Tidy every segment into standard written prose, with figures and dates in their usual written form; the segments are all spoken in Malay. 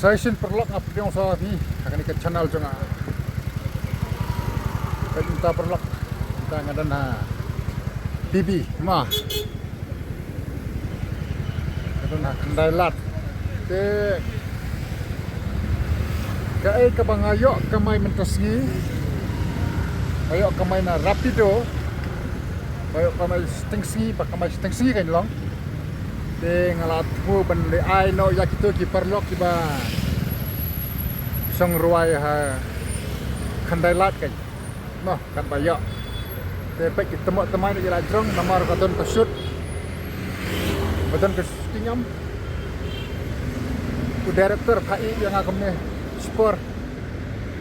Saya sin perlok ngapit yung sa ni akan ikat channel juga. Kita perlok kita ngadan na bibi mah. Itu na kendai lat. Te kai kabangayo kamay mentasngi. Ayo kamay na rapido. Ayo kamay stingsi pa kamay stingsi kan long. Te ngalat pu ban le ai no ya kito ki perlok ki ba song ruai ha khandai lat kan no kan bayo te pe ki temo temai ni rajrong nomor katon kesut badan kestingam u director KI yang akan ne sport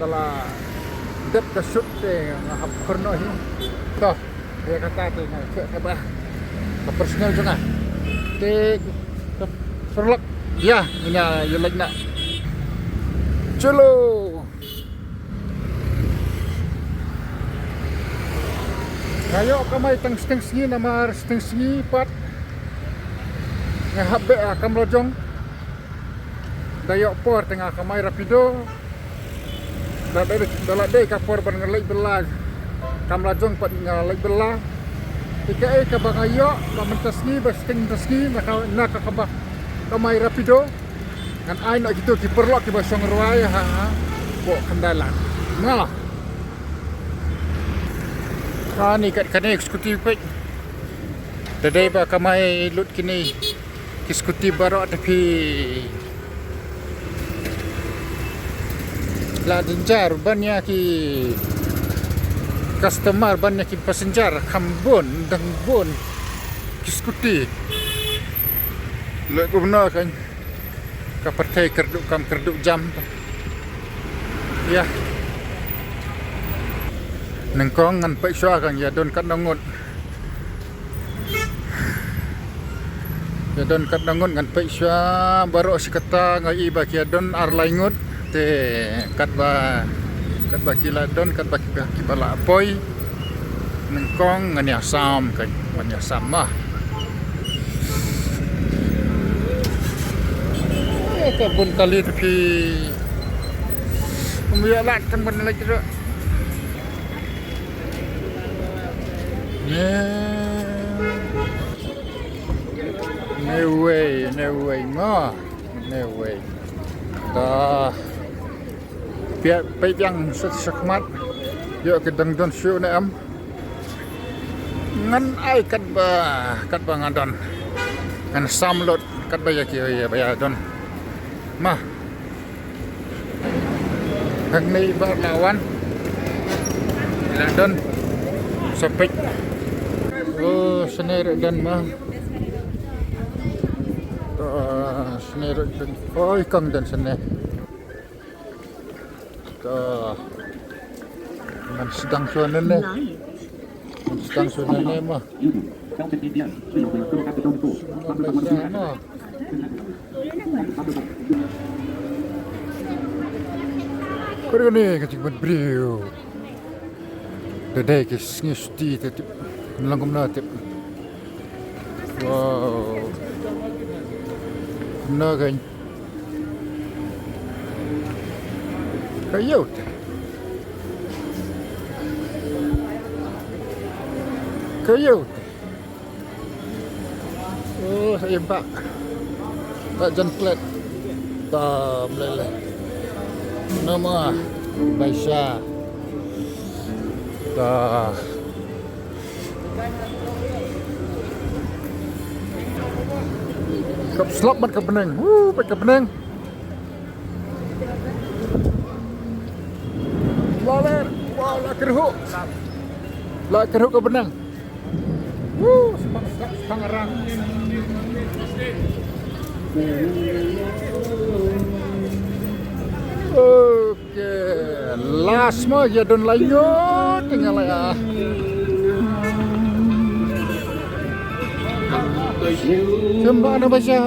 telah dep kesut te ngahap korno hi to dia kata tu ke ba ke personal juga perlok ya nya yelag na chalo kayo kamay tang stingsi namar stingsi pat ngahabe akam lojong dayo por tengah kamay rapido dalade kapor ban ngalay belag kam lojong pat ngalay belag Ika kabangayo pamentasni basting tasni nakakaba kamay rapido kan ay na gitu kiperlok ki basong ruay ha bo kandalan nah kan ikat kane eksekutif pe dadai ba kamay lut kini eksekutif baro tapi la denjar banyak ki customer banyak ki passenger kambon dan bon kiskuti le gubernur kan ka partai kerduk kam kerduk jam ya nengkong ngan pai swa kan ya don kat nangut ya don kat nangut ngan pai swa baro sikata ngai ba ki don ar laingut te kat ba kila don kat baki bala apoy nengkong nganya sam kan nganya sama kebun kali tapi umbialat kan ban lagi tu no way ma no way dah pihak baik yang sekmat yuk kedeng don show na am ngan ai kat ba ngadon ngan samlot kat ba ya ki ya ba don mah hang ni ba lawan la don sepik oh senir dan mah senir oh ikang dan senir man sedang suanan ni mah kau ni kacang beriu dadai kes ngisti tetip langkum natip wow nagan kayo oh saya pak jan plat tam lele nama Baisha ta kap slop mat ke beneng ke beneng wow la keruk ke benang sepangarang oke last mah ya don layut tinggal ya coba ana baca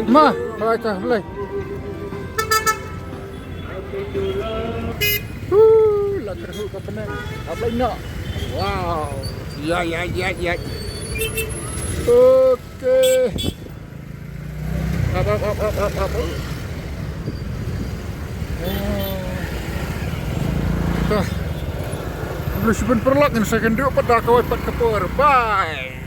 mah baca boleh la keruk ke benang apa nak wow ya Oke. up. Dah. Belum sebentar lagi saya kan dia pada kawai pat kapur. Bye.